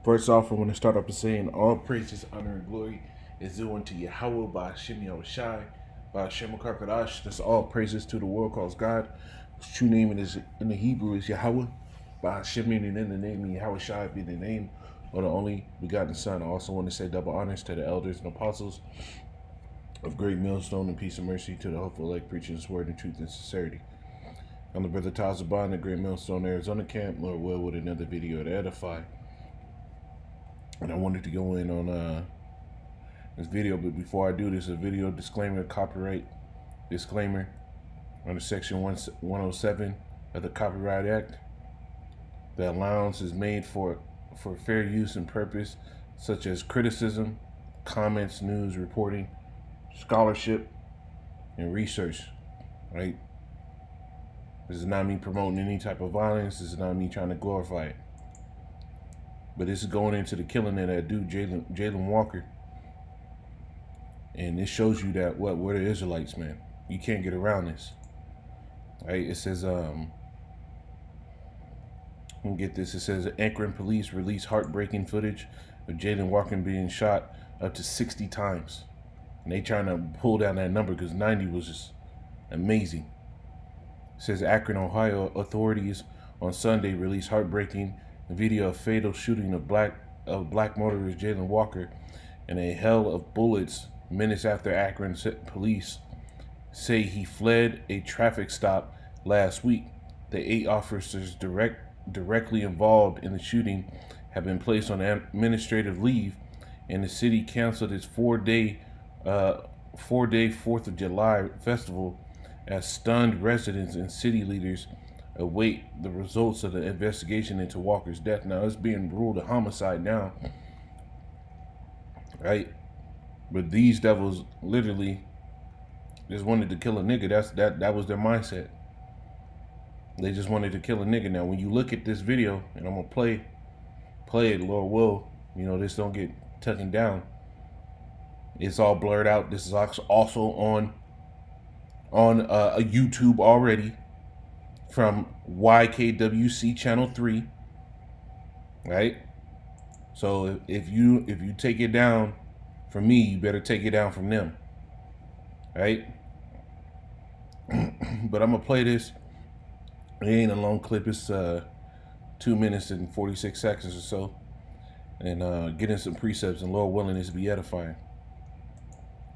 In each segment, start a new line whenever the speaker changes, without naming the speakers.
First off, I want to start off by saying all praises, honor, and glory is due unto Yahweh by Hashem Yahushai, by Hashem Karkadash. That's all praises to the world calls God. His true name in the Hebrew is Yahweh, by Hashem, and in the name of Yahushai be the name of the only begotten Son. I also want to say double honors to the elders and apostles of Great Millstone, and peace and mercy to the hopeful elect preaching His word in truth and sincerity. I'm the brother Tazaban, the Great Millstone, Arizona camp. Lord will with another video to edify. And I wanted to go in on this video, but before I do this, a video disclaimer, copyright disclaimer under Section 107 of the Copyright Act. The allowance is made for fair use and purpose, such as criticism, comments, news, reporting, scholarship, and research. Right? This is not me promoting any type of violence. This is not me trying to glorify it. But this is going into the killing of that dude, Jalen Walker. And this shows you that we're the Israelites, man. You can't get around this. Right? It says, let me get this. It says, Akron police release heartbreaking footage of Jalen Walker being shot up to 60 times. And they trying to pull down that number because 90 was just amazing. It says Akron, Ohio authorities on Sunday released heartbreaking video of fatal shooting of black motorist Jalen Walker and a hail of bullets minutes after Akron police say he fled a traffic stop last week. The 8 officers directly involved in the shooting have been placed on administrative leave, and the city canceled its four-day 4th of July festival as stunned residents and city leaders await the results of the investigation into Walker's death. Now it's being ruled a homicide now, right? But these devils literally just wanted to kill a nigga. That was their mindset. They just wanted to kill a nigga. Now when you look at this video, and I'm gonna play it, Lord will, this don't get taken down. It's all blurred out. This is also on a YouTube already, from YKWC channel 3, right? So if you take it down from me, you better take it down from them, right? But I'm gonna play this. It ain't a long clip. It's 2 minutes and 46 seconds or so, and get in some precepts, and Lord willing, this will be edifying.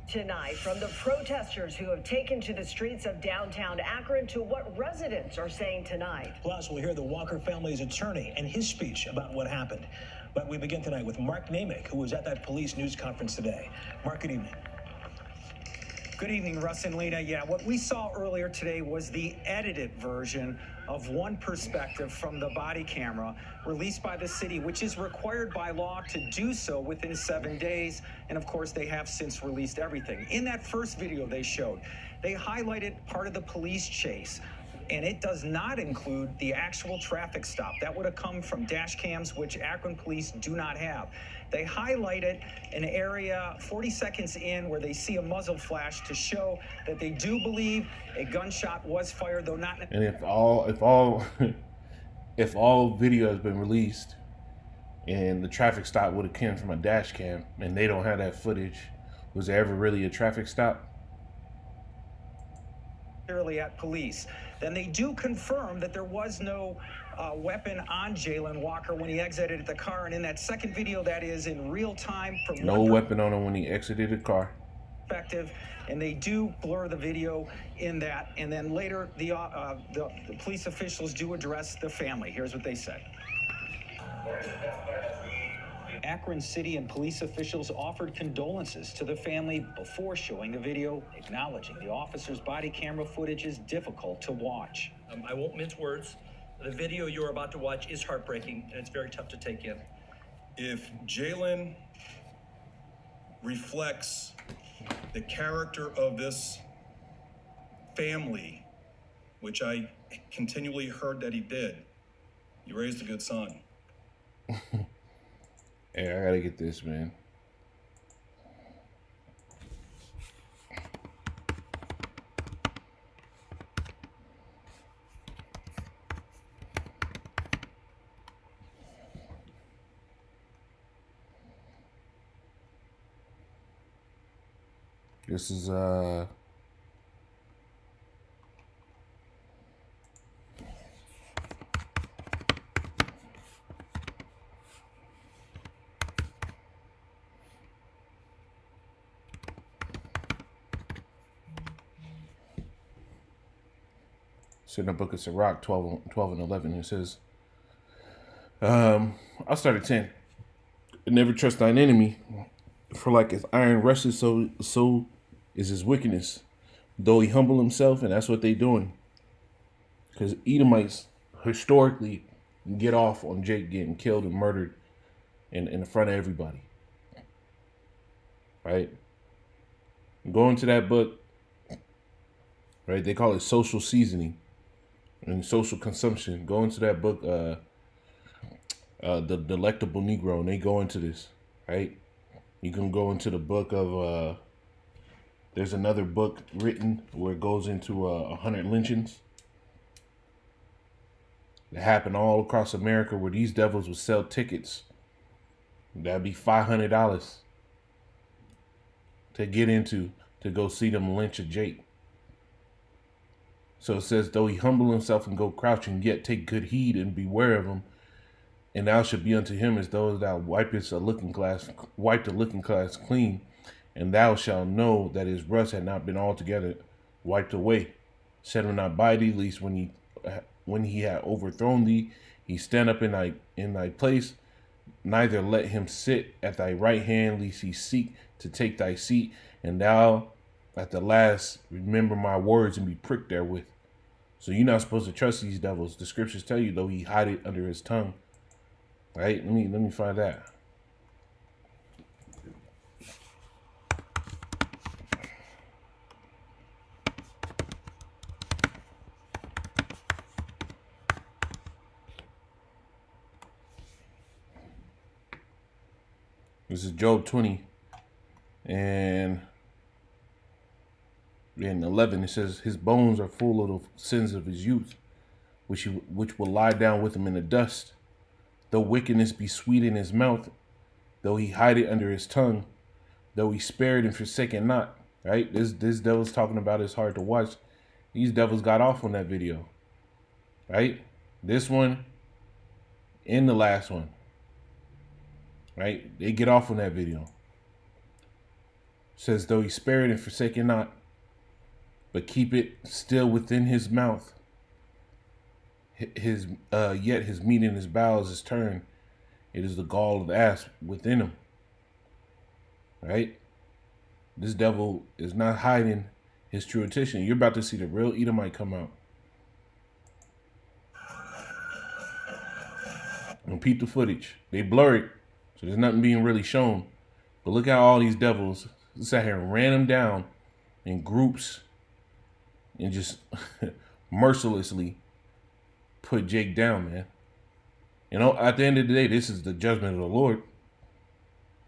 Tonight, from the protesters who have taken to the streets of downtown Akron to what residents are saying tonight.
Plus, we'll hear the Walker family's attorney and his speech about what happened. But we begin tonight with Mark Namick, who was at that police news conference today. Mark, good evening.
Good evening, Russ and Lena. Yeah, what we saw earlier today was the edited version of one perspective from the body camera released by the city, which is required by law to do so within 7 days. And of course, they have since released everything. In that first video they showed, they highlighted part of the police chase, and it does not include the actual traffic stop. That would have come from dash cams, which Akron police do not have. They highlighted an area 40 seconds in where they see a muzzle flash to show that they do believe a gunshot was fired, though not.
And if all video has been released and the traffic stop would have come from a dash cam and they don't have that footage, was there ever really a traffic stop?
At police, then they do confirm that there was no weapon on Jalen Walker when he exited the car, and in that second video, that is in real time from
no weapon on him when he exited the car.
Perspective, and they do blur the video in that, and then later the police officials do address the family. Here's what they said. Akron City and police officials offered condolences to the family before showing the video, acknowledging the officer's body camera footage is difficult to watch.
I won't mince words. The video you're about to watch is heartbreaking, and it's very tough to take in.
If Jalen reflects the character of this family, which I continually heard that he did, you raised a good son.
Hey, I gotta get this, man. This is it's in the book of Sirach 12 and 11. It says, I'll start at 10. Never trust thine enemy, for like as iron rusted, so is his wickedness. Though he humble himself, and that's what they doing. Because Edomites historically get off on Jake getting killed and murdered in front of everybody. Right? Go into that book, right? They call it social seasoning and social consumption. Go into that book, The Delectable Negro, and they go into this, right? You can go into the book of, there's another book written where it goes into 100 lynchings that happened all across America, where these devils would sell tickets. That'd be $500 to get into, to go see them lynch a Jake. So it says, though he humble himself and go crouching, yet take good heed and beware of him. And thou should be unto him as though thou wipest wipe the looking glass clean, and thou shalt know that his rust had not been altogether wiped away. Set him not by thee, lest when he had overthrown thee, he stand up in thy place. Neither let him sit at thy right hand, lest he seek to take thy seat. And thou at the last remember my words and be pricked therewith. So you're not supposed to trust these devils. The scriptures tell you, though he hide it under his tongue. Right? Let me find that. This is Job 20 and in 11. It says, his bones are full of the sins of his youth, which will lie down with him in the dust. Though wickedness be sweet in his mouth, though he hide it under his tongue, though he spare it and forsake it not. Right? This devil's talking about is hard to watch. These devils got off on that video. Right? This one and the last one. Right? They get off on that video. It says, though he spare it and forsake it not, but keep it still within his mouth. Yet his meat in his bowels is turned. It is the gall of the ass within him. Right? This devil is not hiding his true intention. You're about to see the real Edomite come out. And peep the footage. They blur it, so there's nothing being really shown. But look how all these devils sat here and ran them down in groups and just mercilessly put Jake down, man. You know, at the end of the day, this is the judgment of the Lord.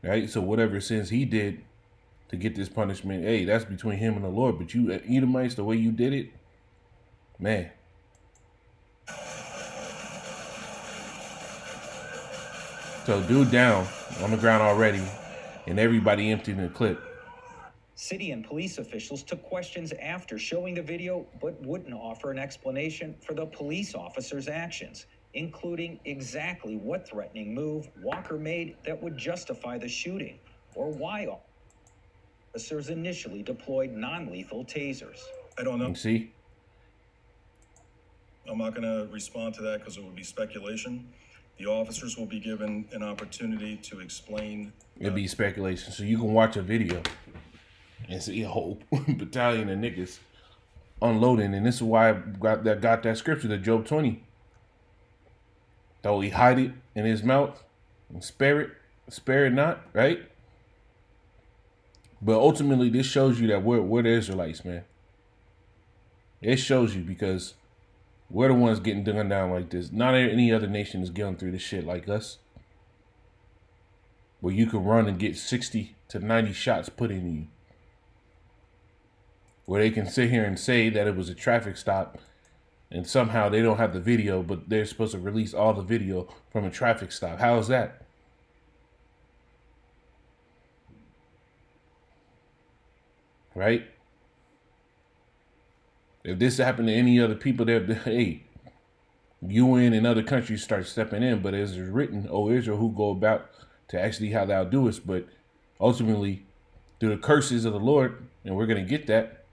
Right? So whatever sins he did to get this punishment, hey, that's between him and the Lord. But you Edomites, the way you did it, man. So dude down on the ground already, and everybody emptying the clip.
City and police officials took questions after showing the video, but wouldn't offer an explanation for the police officer's actions, including exactly what threatening move Walker made that would justify the shooting, or why officers initially deployed non-lethal tasers.
I don't know.
You see?
I'm not going to respond to that because it would be speculation. The officers will be given an opportunity to explain.
It'd be speculation. So you can watch a video and see a whole battalion of niggas unloading. And this is why I got that scripture, the Job 20. Though he hide it in his mouth and spare it not, right? But ultimately, this shows you that we're the Israelites, man. It shows you because we're the ones getting done down like this. Not any other nation is going through this shit like us. Where you can run and get 60 to 90 shots put in you. Where they can sit here and say that it was a traffic stop and somehow they don't have the video, but they're supposed to release all the video from a traffic stop. How is that? right? If this happened to any other people, hey, UN and other countries start stepping in. But as it's written, O Israel, who go about to actually how thou doest. But ultimately, through the curses of the Lord, and we're gonna get that,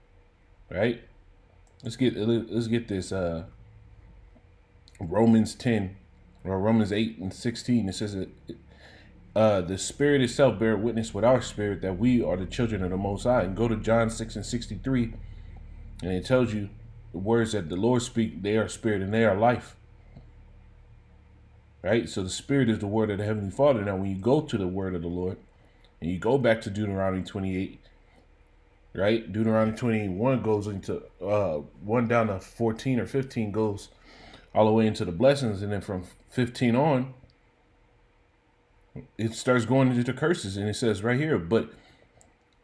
right? Let's get this Romans 10 or Romans 8:16. It says that the Spirit itself bear witness with our spirit that we are the children of the Most High. And go to John 6:63, and it tells you the words that the Lord speak. They are spirit and they are life. Right? So the Spirit is the word of the Heavenly Father. Now, when you go to the word of the Lord, and you go back to Deuteronomy 28, right? Deuteronomy 21 goes into 1 down to 14 or 15 goes all the way into the blessings, and then from 15 on, it starts going into the curses, and it says right here, but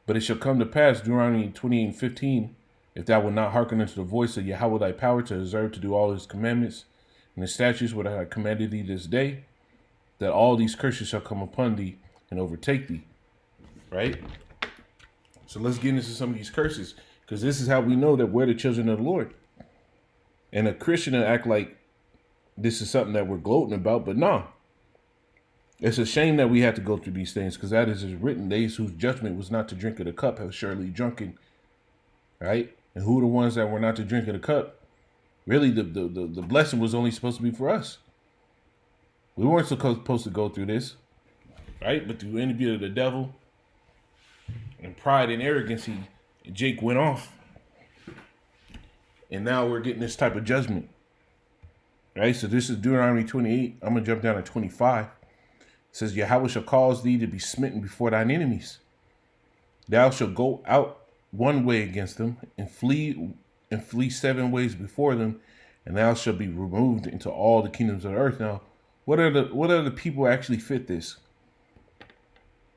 it shall come to pass, Deuteronomy 28:15, if thou wilt not hearken unto the voice of Yahweh thy power to observe to do all his commandments and the statutes which I have commanded thee this day, that all these curses shall come upon thee and overtake thee. Right? So let's get into some of these curses, because this is how we know that we're the children of the Lord. And a Christian will act like this is something that we're gloating about, but no. It's a shame that we have to go through these things, because that is written, they whose judgment was not to drink of the cup have surely drunken. Right? And who are the ones that were not to drink of the cup? Really, the blessing was only supposed to be for us. We weren't supposed to go through this. Right? But through envy of the devil and pride and arrogance, Jake went off. And now we're getting this type of judgment. Right? So this is Deuteronomy 28. I'm going to jump down to 25. It says, Yahweh shall cause thee to be smitten before thine enemies. Thou shalt go out one way against them and flee 7 ways before them, and thou shalt be removed into all the kingdoms of the earth. Now, what are the people who actually fit this?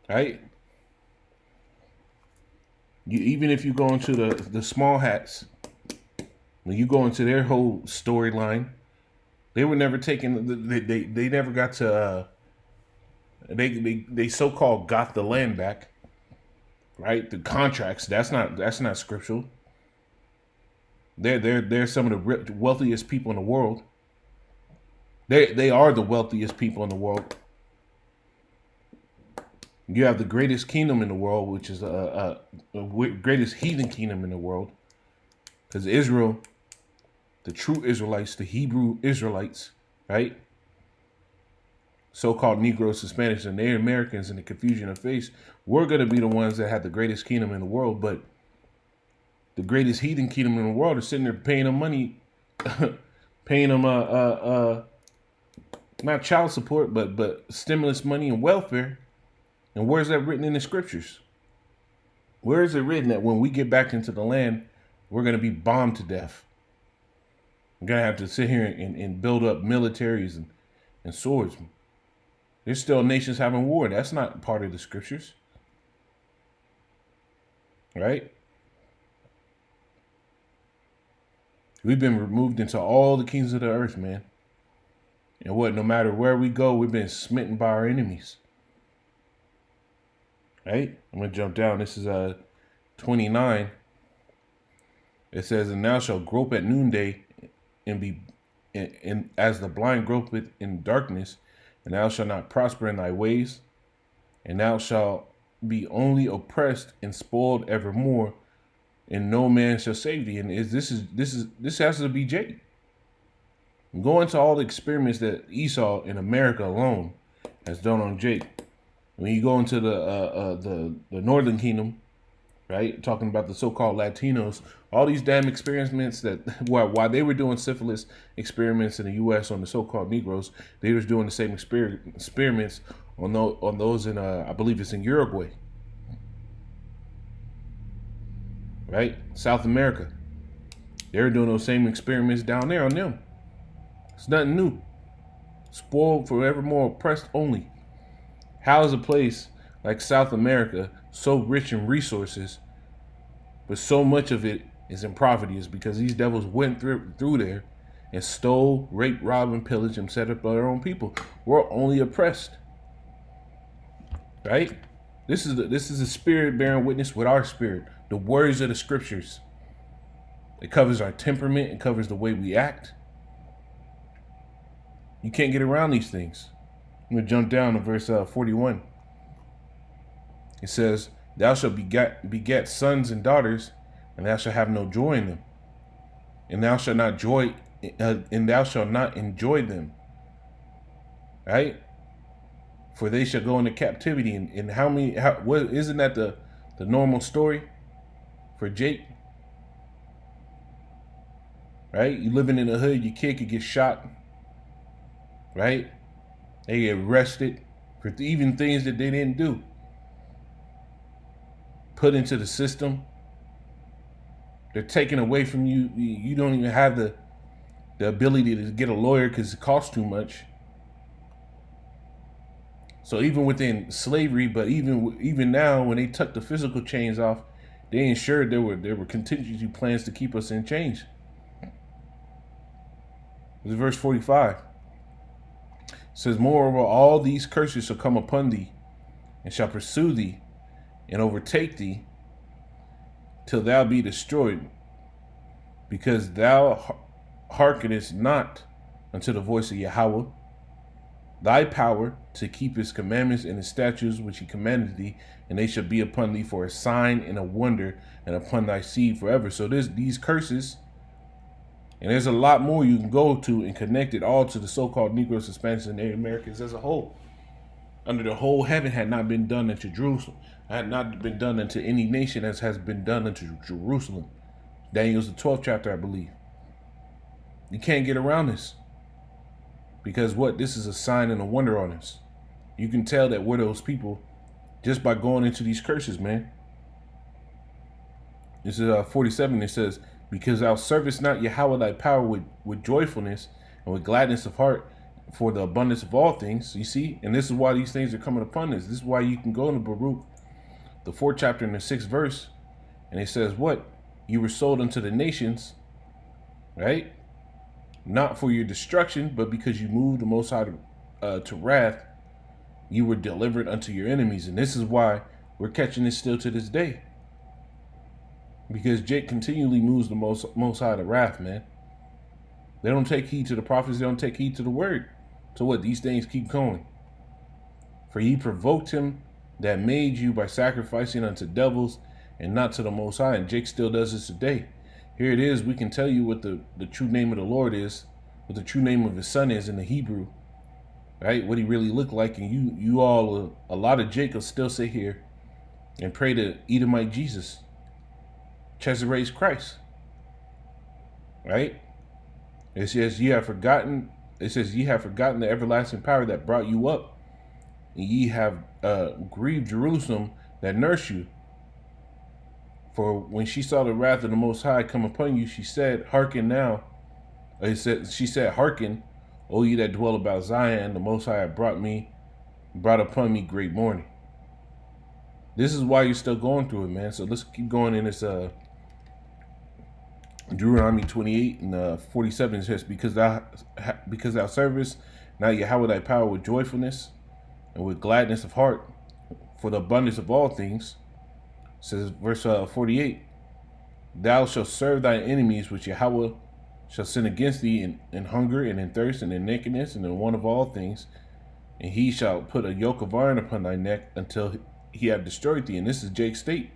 Right? Even if you go into the small hats, when you go into their whole storyline, they were never taken. They never got to. They so-called got the land back. Right? The contracts. That's not scriptural. They're some of the wealthiest people in the world. They are the wealthiest people in the world. You have the greatest kingdom in the world, which is the greatest heathen kingdom in the world. Because Israel, the true Israelites, the Hebrew Israelites, right? So-called Negroes, Hispanics, and Native Americans in the confusion of faith, we're going to be the ones that have the greatest kingdom in the world. But the greatest heathen kingdom in the world is sitting there paying them money, paying them not child support, but stimulus money and welfare. And where's that written in the scriptures? Where is it written that when we get back into the land, we're going to be bombed to death? We're going to have to sit here and build up militaries and swords. There's still nations having war. That's not part of the scriptures. Right? We've been removed into all the kings of the earth, man. And no matter where we go, we've been smitten by our enemies. Right? I'm going to jump down. This is 29. It says, and thou shalt grope at noonday and as the blind gropeth in darkness, and thou shalt not prosper in thy ways, and thou shalt be only oppressed and spoiled evermore, and no man shall save thee. And this has to be Jake. Go into all the experiments that Esau in America alone has done on Jake. When you go into the Northern Kingdom, right, talking about the so-called Latinos, all these damn experiments that while they were doing syphilis experiments in the U.S. on the so-called Negroes, they was doing the same experiments on those in I believe it's in Uruguay, right, South America. They were doing those same experiments down there on them. It's nothing new. Spoiled forevermore, oppressed only. How is a place like South America so rich in resources, but so much of it is in poverty? Is because these devils went through there and stole, raped, robbed, and pillaged and set up their own people. We're only oppressed. Right? This is the spirit bearing witness with our spirit. The words of the scriptures. It covers our temperament. It covers the way we act. You can't get around these things. I'm going to jump down to verse 41. It says, thou shalt beget sons and daughters, and thou shalt have no joy in them. And thou shalt not enjoy them. Right? For they shall go into captivity. And isn't that the normal story for Jake? Right? You living in the hood, your kid could get shot. Right? They get arrested for even things that they didn't do. Put into the system. They're taken away from you. You don't even have the ability to get a lawyer because it costs too much. So even within slavery, but even now, when they took the physical chains off, they ensured there were contingency plans to keep us in chains. This is verse 45. It says, moreover, all these curses shall come upon thee, and shall pursue thee, and overtake thee, till thou be destroyed, because thou hearkenest not unto the voice of Yahweh, thy power to keep his commandments and his statutes which he commanded thee, and they shall be upon thee for a sign and a wonder, and upon thy seed forever. So these curses, and there's a lot more you can go to and connect it all to the so-called Negroes, Hispanics, and Native Americans as a whole. Under the whole heaven had not been done unto Jerusalem, had not been done unto any nation as has been done unto Jerusalem. Daniel's the 12th chapter, I believe. You can't get around this. Because what? This is a sign and a wonder on us. You can tell that we're those people just by going into these curses, man. This is 47. It says, because thou servest not Yahweh thy power with joyfulness and with gladness of heart for the abundance of all things. You see? And this is why these things are coming upon us. This is why you can go into Baruch, the 4th chapter and the 6th verse. And it says what? You were sold unto the nations, right? Not for your destruction, but because you moved the Most High to wrath, you were delivered unto your enemies. And this is why we're catching this still to this day. Because Jake continually moves the Most High to wrath, man. They don't take heed to the prophets. They don't take heed to the word. So what? These things keep going. For he provoked him that made you by sacrificing unto devils and not to the Most High. And Jake still does this today. Here it is. We can tell you what the true name of the Lord is, what the true name of his son is in the Hebrew, right? What he really looked like. And you all, a lot of Jake still sit here and pray to Edomite Jesus, Chesare's Christ, right? It says, ye have forgotten the everlasting power that brought you up, and ye have grieved Jerusalem that nursed you. For when she saw the wrath of the Most High come upon you, she said, hearken now. She said, hearken, O ye that dwell about Zion, the Most High hath brought upon me great mourning. This is why you're still going through it, man. So let's keep going in this Deuteronomy 28 and 47. It says, because thou servest not Yahweh thy power with joyfulness and with gladness of heart for the abundance of all things. It says verse 48, thou shalt serve thy enemies which Yahweh shall send against thee in hunger and in thirst and in nakedness and in want of all things, and he shall put a yoke of iron upon thy neck until he have destroyed thee. And this is Jake's state.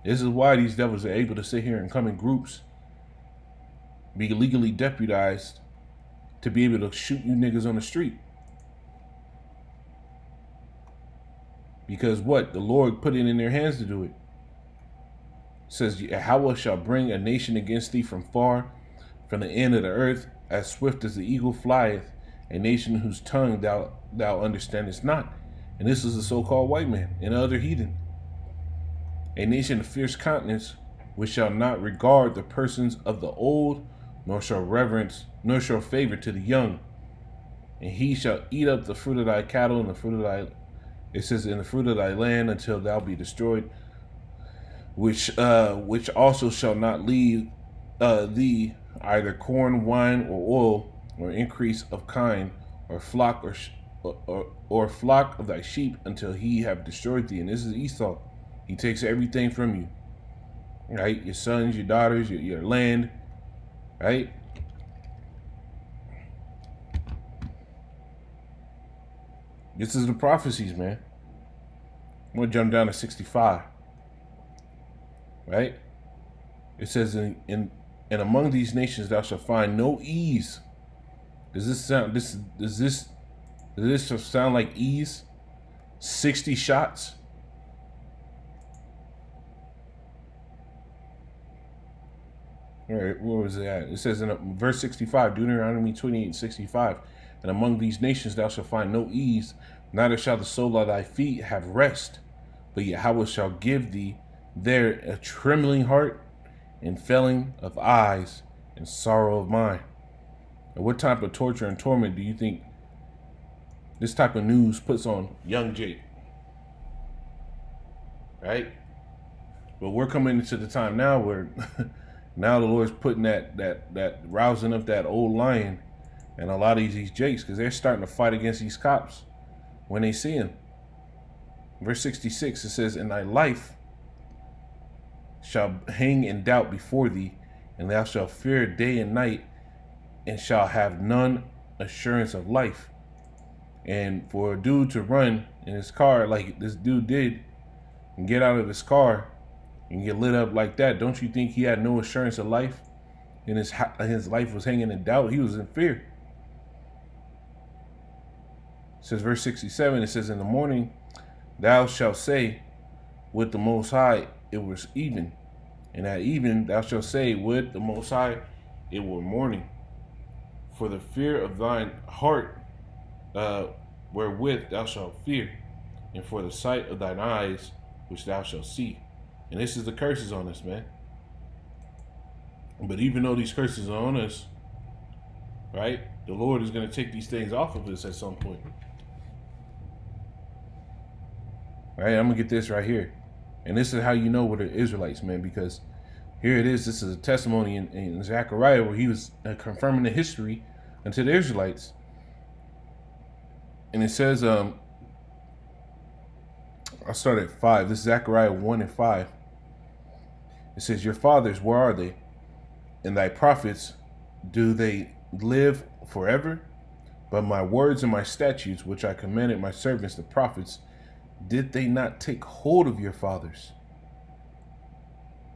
This is why these devils are able to sit here and come in groups, be legally deputized to be able to shoot you niggas on the street. Because what? The Lord put it in their hands to do it. It says, Yahweh shall bring a nation against thee from far, from the end of the earth, as swift as the eagle flieth, a nation whose tongue thou understandest not. And this is the so-called white man and other heathen. A nation of fierce countenance, which shall not regard the persons of the old, nor shall reverence, nor shall favor to the young. And he shall eat up the fruit of thy cattle and the fruit of thy, it says, in the fruit of thy land until thou be destroyed, which also shall not leave thee either corn, wine, or oil, or increase of kine, or flock or flock of thy sheep until he have destroyed thee. And this is Esau. He takes everything from you. right? Your sons, your daughters, your land, right? This is the prophecies, man. I'm going to jump down to 65, right? It says, and among these nations thou shalt find no ease. Does this sound like ease? 60 shots? All right, where was it at? It says in verse 65, Deuteronomy 28:65, and among these nations thou shalt find no ease, neither shall the sole of thy feet have rest, but Yahweh shall give thee there a trembling heart and failing of eyes and sorrow of mind. And what type of torture and torment do you think this type of news puts on young Jake? Right? But we're coming into the time now where now the Lord's putting that rousing up that old lion and a lot of these Jakes, because they're starting to fight against these cops when they see him. Verse 66, it says, and thy life shall hang in doubt before thee, and thou shalt fear day and night, and shall have none assurance of life. And for a dude to run in his car like this dude did, and get out of his car and get lit up like that, don't you think he had no assurance of life? And his life was hanging in doubt. He was in fear. It says verse 67, it says, in the morning thou shalt say with the Most High, it was even. And at even thou shalt say with the Most High, it were morning. For the fear of thine heart wherewith thou shalt fear, and for the sight of thine eyes which thou shalt see. And this is the curses on us, man. But even though these curses are on us, right, the Lord is going to take these things off of us at some point. All right, I'm going to get this right here. And this is how you know we're the Israelites, man, because here it is. This is a testimony in Zechariah where he was confirming the history unto the Israelites. And it says, I'll start at 5. This is Zechariah 1:5. It says, your fathers, where are they? And thy prophets, do they live forever? But my words and my statutes, which I commanded my servants, the prophets, did they not take hold of your fathers?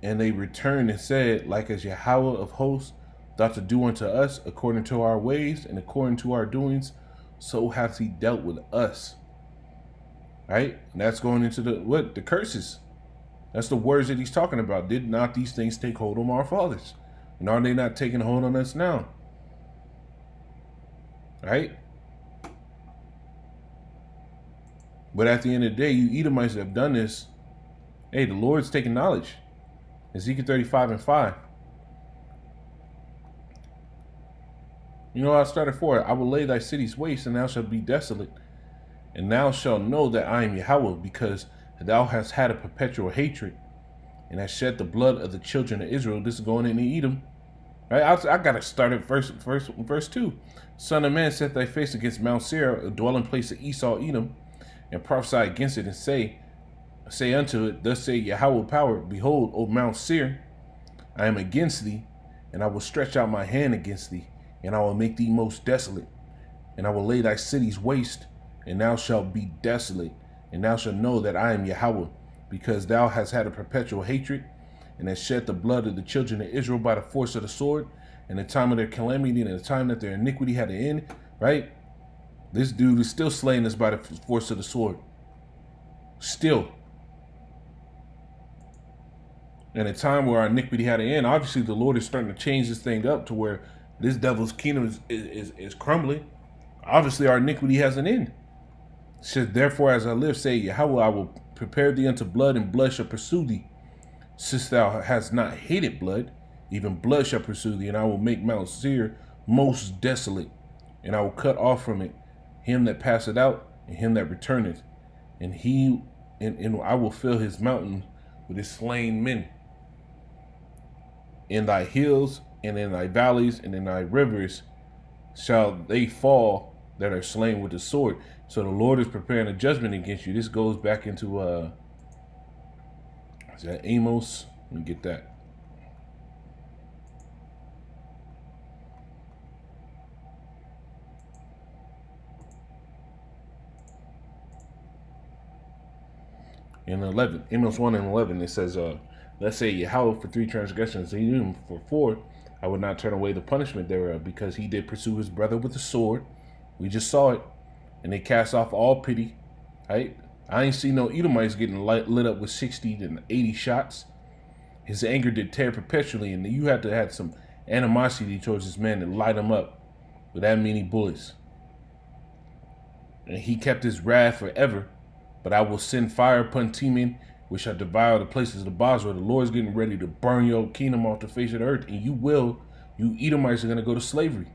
And they returned and said, like as Yahweh of hosts thought to do unto us, according to our ways and according to our doings, so hath he dealt with us. Right? And that's going into the curses. That's the words that he's talking about. Did not these things take hold on our fathers? And are they not taking hold on us now? Right? But at the end of the day, you Edomites that have done this, hey, the Lord's taking knowledge. Ezekiel 35:5. You know, I started for it. I will lay thy cities waste, and thou shalt be desolate. And thou shalt know that I am Yahweh, because thou hast had a perpetual hatred, and hast shed the blood of the children of Israel. This is going into Edom. Right? I got to start at verse 2. Son of man, set thy face against Mount Seir, a dwelling place of Esau, Edom, and prophesy against it, and say unto it, thus say Yahweh power, behold, O Mount Seir, I am against thee, and I will stretch out my hand against thee, and I will make thee most desolate, and I will lay thy cities waste, and thou shalt be desolate, and thou shalt know that I am Yahweh, because thou hast had a perpetual hatred, and hast shed the blood of the children of Israel by the force of the sword, and the time of their calamity, and the time that their iniquity had to end. Right? This dude is still slaying us by the force of the sword. Still. And a time where our iniquity had to end, obviously the Lord is starting to change this thing up to where this devil's kingdom is crumbling. Obviously our iniquity has an end. It says, therefore as I live, say Yahweh, I will prepare thee unto blood, and blood shall pursue thee. Since thou hast not hated blood, even blood shall pursue thee, and I will make Mount Seir most desolate, and I will cut off from it him that passeth out, and him that returneth, and I will fill his mountain with his slain men. In thy hills, and in thy valleys, and in thy rivers shall they fall that are slain with the sword. So the Lord is preparing a judgment against you. This goes back into is that Amos? Let me get that. In 11, Amos 1 and 11, it says, let's say Yahweh for 3 transgressions, even for 4, I would not turn away the punishment thereof, because he did pursue his brother with a sword. We just saw it. And they cast off all pity. Right? I ain't seen no Edomites getting lit up with 60 and 80 shots. His anger did tear perpetually, and you had to have some animosity towards this man to light him up with that many bullets. And he kept his wrath forever. But I will send fire upon Teman, which shall devour the places of the Basra. The Lord is getting ready to burn your kingdom off the face of the earth, and you Edomites are going to go to slavery.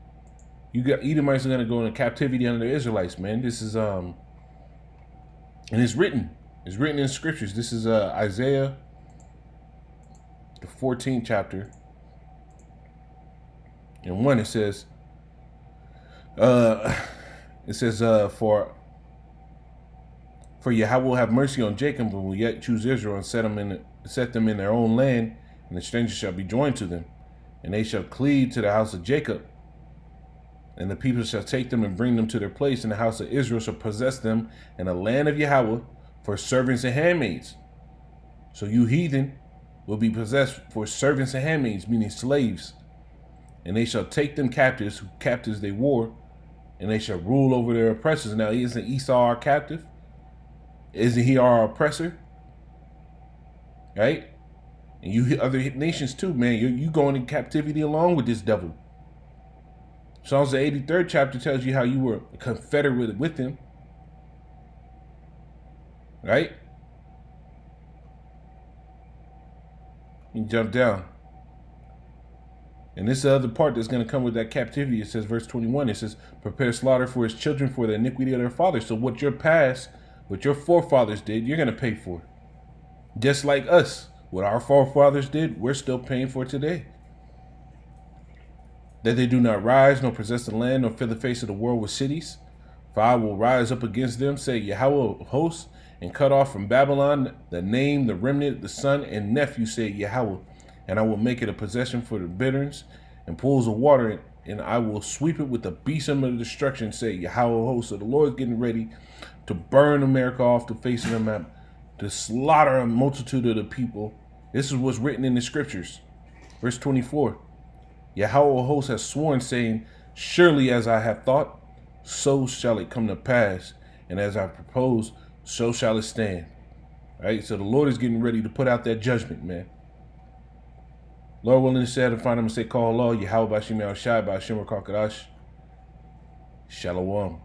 Edomites are going to go into captivity under the Israelites, man. This is, and it's written in scriptures. This is Isaiah, the 14th chapter. And 1, it says, For Yahweh will have mercy on Jacob, but will yet choose Israel and set them in their own land, and the strangers shall be joined to them, and they shall cleave to the house of Jacob, and the people shall take them and bring them to their place, and the house of Israel shall possess them in the land of Yahweh for servants and handmaids. So you heathen will be possessed for servants and handmaids, meaning slaves, and they shall take them captives they wore, and they shall rule over their oppressors. Now, isn't Esau our captive? Isn't he our oppressor? Right? And you other nations too, man. You going in captivity along with this devil. Psalms the 83rd chapter tells you how you were confederate with him. Right? You jump down. And this is the other part that's going to come with that captivity. It says, verse 21, it says, prepare slaughter for his children for the iniquity of their fathers. So what your forefathers did, you're going to pay for. Just like us. What our forefathers did, we're still paying for today. That they do not rise, nor possess the land, nor fill the face of the world with cities. For I will rise up against them, say Yahweh of hosts, and cut off from Babylon the name, the remnant, the son, and nephew, say Yahweh. And I will make it a possession for the bitterns and pools of water, and I will sweep it with the besom of destruction, say Yahweh of hosts. So the Lord's getting ready to burn America off the face of the map, to slaughter a multitude of the people. This is what's written in the scriptures. Verse 24. Yahweh of hosts has sworn, saying, surely as I have thought, so shall it come to pass, and as I propose, so shall it stand. All right, so the Lord is getting ready to put out that judgment, man. Lord willing to say and find him and say, call Allah, Yahweh Bashim Al Shai Bashim Rakakadash. Shalom.